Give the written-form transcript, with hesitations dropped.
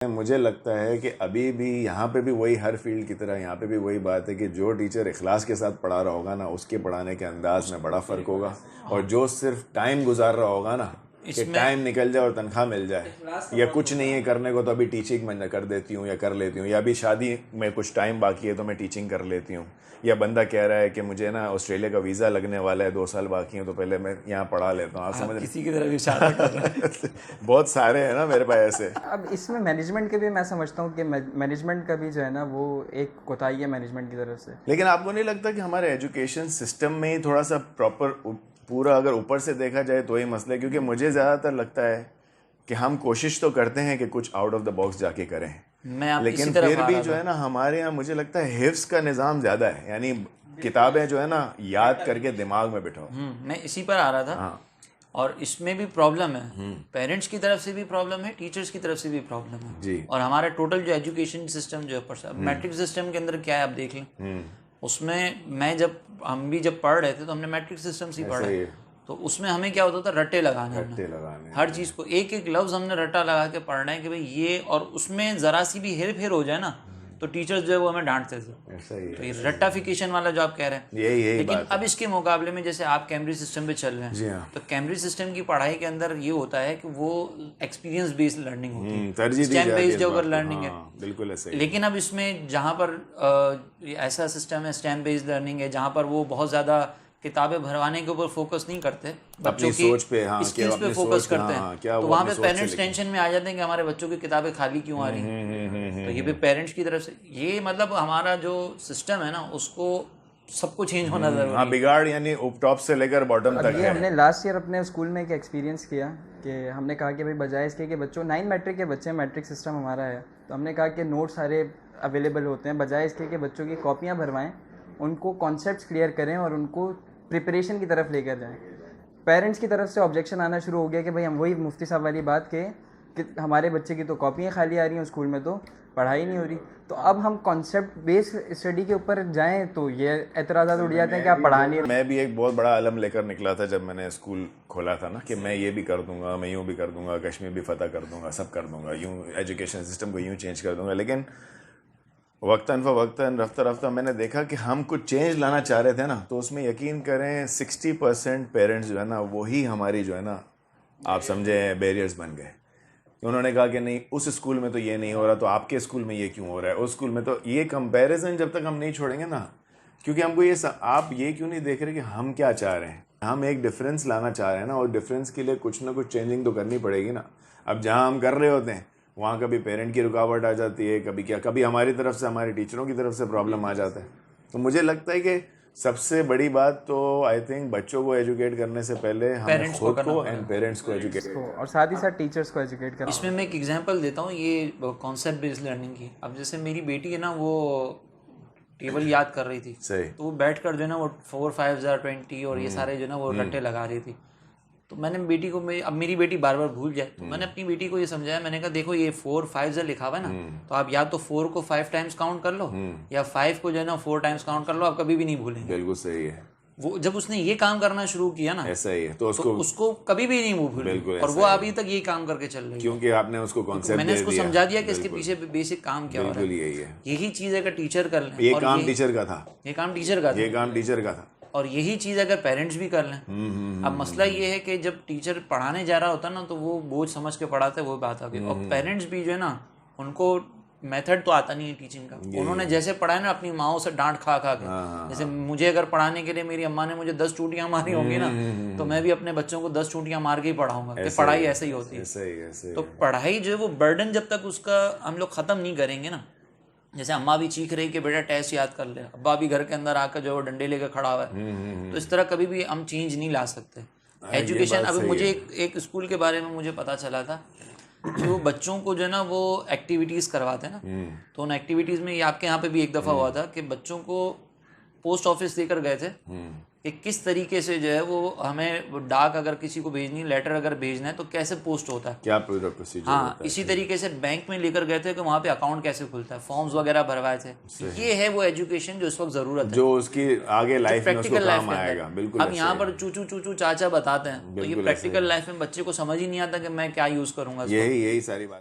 मुझे लगता है कि अभी भी यहाँ पे भी वही, हर फील्ड की तरह यहाँ पे भी वही बात है कि जो टीचर इखलास के साथ पढ़ा रहा होगा ना, उसके पढ़ाने के अंदाज में बड़ा फ़र्क होगा। और जो सिर्फ टाइम गुजार रहा होगा ना, कि टाइम निकल जाए और तनख्वाह मिल जाए, या कुछ नहीं है करने को तो अभी टीचिंग मैं कर देती हूँ या कर लेती हूँ, या अभी शादी में कुछ टाइम बाकी है तो मैं टीचिंग कर लेती हूँ, या बंदा कह रहा है कि मुझे ना ऑस्ट्रेलिया का वीज़ा लगने वाला है, 2 साल बाकी हैं तो पहले मैं यहाँ पढ़ा लेता हूँ। आप समझ किसी की तरह इशारा कर रहे हैं। बहुत सारे हैं ना मेरे पास ऐसे। अब इसमें मैनेजमेंट के भी मैं समझता हूँ कि मैनेजमेंट का भी जो है ना वो एक कोताही है मैनेजमेंट की तरफ से। लेकिन आपको नहीं लगता कि हमारे एजुकेशन सिस्टम में ही थोड़ा सा प्रॉपर, पूरा अगर ऊपर से देखा जाए तो ही मसला है? क्योंकि मुझे ज़्यादातर लगता है कि हम कोशिश तो करते हैं कि कुछ आउट ऑफ द बॉक्स जाके करें, लेकिन फिर भी जो है ना हमारे यहाँ मुझे लगता है हिफ्स का निज़ाम ज़्यादा है, यानी किताबें जो है ना याद करके दिमाग में बिठाओ। मैं इसी पर आ रहा था। हाँ। और इसमें भी प्रॉब्लम है, पेरेंट्स की तरफ से भी प्रॉब्लम है, टीचर्स की तरफ से भी प्रॉब्लम है जी। और हमारा टोटल जो एजुकेशन सिस्टम जो है, मैट्रिक सिस्टम के अंदर क्या है आप देख लें। उसमें हम भी जब पढ़ रहे थे तो हमने मैट्रिक सिस्टम से ही पढ़ा है। तो उसमें हमें क्या होता था, रट्टे लगाने हर चीज़ को, एक एक लफ्ज़ हमने रट्टा लगा के पढ़ना है कि भाई ये, और उसमें ज़रा सी भी हेर फेर हो जाए ना तो टीचर्स जो है वो हमें डांटते थे। तो ये रट्टाफिकेशन वाला जो आप कह रहे हैं, यही लेकिन बात अब इसके मुकाबले में जैसे आप कैम्ब्रिज सिस्टम पे चल रहे हैं, तो कैम्ब्रिज सिस्टम की पढ़ाई के अंदर ये होता है कि वो एक्सपीरियंस बेस्ड लर्निंग होती है, स्टेम बेस्ड जो अगर लर्निंग है, बिल्कुल ऐसे। लेकिन अब इसमें जहाँ पर ऐसा सिस्टम है, स्टेम बेस्ड लर्निंग है, जहाँ पर वो बहुत ज़्यादा किताबें भरवाने के ऊपर फोकस नहीं करते, बच्चों की सोच पे, स्किल्स पे फोकस करते हैं, तो वहाँ पे पेरेंट्स टेंशन में आ जाते हैं कि हमारे बच्चों की किताबें खाली क्यों आ रही हैं। तो ये भी पेरेंट्स की तरफ से, ये मतलब हमारा जो सिस्टम है ना उसको सबको चेंज होना जरूरी है। हाँ, बिगाड़ यानी टॉप से लेकर बॉटम तक ये है। हमने लास्ट ईयर अपने स्कूल में एक एक्सपीरियंस किया कि हमने कहा कि भाई बजाय इसके कि बच्चों 9 मैट्रिक के बच्चे, मैट्रिक सिस्टम हमारा है, तो हमने कहा कि नोट सारे अवेलेबल होते हैं, बजाय इसके कि बच्चों की कॉपियाँ भरवाएं, उनको कॉन्सेप्ट्स क्लियर करें और उनको प्रिपरेशन की तरफ लेकर जाएं। पेरेंट्स की तरफ से ऑब्जेक्शन आना शुरू हो गया कि भाई हम वही मुफ्ती साहब वाली बात के कि हमारे बच्चे की तो कॉपियाँ खाली आ रही हैं, स्कूल में तो पढ़ाई नहीं हो रही। तो अब हम कॉन्सेप्ट बेस्ड स्टडी के ऊपर जाएं तो ये एतराज़ात उठ जाते हैं कि आप पढ़ा नहीं। मैं भी एक बहुत बड़ा अलम लेकर निकला था जब मैंने स्कूल खोला था ना, कि मैं ये भी कर दूंगा, मैं यूँ भी कर दूंगा, कश्मीर भी फतह कर दूंगा, सब कर दूंगा, यूँ एजुकेशन सिस्टम को यूँ चेंज कर दूंगा। लेकिन वक्तन फ़वक्तन, रफ्ता रफ्ता मैंने देखा कि हम कुछ चेंज लाना चाह रहे थे ना, तो उसमें यकीन करें 60% पेरेंट्स जो है ना वही हमारी जो है ना, आप समझे, बैरियर्स बन गए। उन्होंने कहा कि नहीं उस स्कूल में तो ये नहीं हो रहा, तो आपके स्कूल में ये क्यों हो रहा है, उस स्कूल में तो ये कंपैरिजन जब तक हम नहीं छोड़ेंगे ना, क्योंकि हमको ये आप ये क्यों नहीं देख रहे कि हम क्या चाह रहे हैं। हम एक डिफरेंस लाना चाह रहे हैं ना, और डिफरेंस के लिए कुछ ना कुछ चेंजिंग तो करनी पड़ेगी ना। अब जहाँ हम कर रहे होते हैं वहाँ कभी पेरेंट की रुकावट आ जाती है, कभी हमारी तरफ से, हमारे टीचरों की तरफ से प्रॉब्लम आ जाता है। तो मुझे लगता है कि सबसे बड़ी बात तो आई थिंक बच्चों को एजुकेट करने से पहले हमें खुद को एंड पेरेंट्स को एजुकेट और साथ ही साथ टीचर्स को एजुकेट करना। इसमें मैं एक एग्जांपल देता हूँ, ये कॉन्सेप्ट बेस्ड लर्निंग की। अब जैसे मेरी बेटी है ना, वो टेबल याद कर रही थी, तो वो बैठ कर जो है ना वो 4 5 20 और ये सारे जो है ना वो रट्टे लगा रही थी। तो मैंने बेटी को, अब मेरी बेटी बार बार भूल जाए, तो मैंने अपनी बेटी को ये समझाया, मैंने कहा देखो ये 4 5 लिखा हुआ है ना, तो आप या तो 4 को 5 टाइम्स काउंट कर लो, या 5 को जो है ना 4 टाइम्स काउंट कर लो, आप कभी भी नहीं भूलेंगे। बिल्कुल सही है। वो जब उसने ये काम करना शुरू किया ना, ऐसा ही है, तो उसको कभी भी नहीं भूलेगी, और वो अभी तक ये काम करके चल रही है, क्योंकि आपने उसको कॉन्सेप्ट मैंने उसको समझा दिया कि इसके पीछे बेसिक काम क्या हो रहा है। यही चीज अगर टीचर कर लें, ये काम टीचर का था, ये काम टीचर का था, और यही चीज़ अगर पेरेंट्स भी कर लें। अब मसला ये है कि जब टीचर पढ़ाने जा रहा होता है ना, तो वो बोझ समझ के पढ़ाता है, वो बात आ गई। और पेरेंट्स भी जो है ना, उनको मेथड तो आता नहीं है टीचिंग का। उन्होंने जैसे पढ़ाया ना अपनी माओ से डांट खा के, जैसे मुझे अगर पढ़ाने के लिए मेरी अम्मा ने मुझे 10 चूटियां मारी होंगी ना, तो मैं भी अपने बच्चों को 10 चूटियां मार के ही पढ़ाऊंगा कि पढ़ाई ऐसे ही होती है। तो पढ़ाई जो है वो बर्डन जब तक उसका हम लोग ख़त्म नहीं करेंगे ना, जैसे अम्मा भी चीख रही कि बेटा टेस्ट याद कर ले, अब्बा भी घर के अंदर आकर जो डंडे लेकर खड़ा हुआ है, तो इस तरह कभी भी हम चेंज नहीं ला सकते। एजुकेशन, अभी मुझे एक स्कूल के बारे में मुझे पता चला था कि वो बच्चों को जो है ना वो एक्टिविटीज़ करवाते हैं ना, तो उन एक्टिविटीज़ में ये आपके यहाँ पे भी एक दफ़ा हुआ था कि बच्चों को पोस्ट ऑफिस लेकर गए थे कि किस तरीके से जो है वो हमें डाक अगर किसी को भेजनी, लेटर अगर भेजना है तो कैसे पोस्ट होता है, क्या प्रोसीजर हाँ, इसी तरीके से बैंक में लेकर गए थे कि वहाँ पे अकाउंट कैसे खुलता है, फॉर्म्स वगैरह भरवाए थे। ये है वो एजुकेशन जो इस वक्त ज़रूरत है, जो उसकी आगे लाइफ में उसको काम आएगा। बिल्कुल। अब यहाँ पर चूचू चाचा बताते हैं, तो ये प्रैक्टिकल लाइफ में बच्चे को समझ ही नहीं आता कि मैं क्या यूज़ करूँगा। यही सारी बात।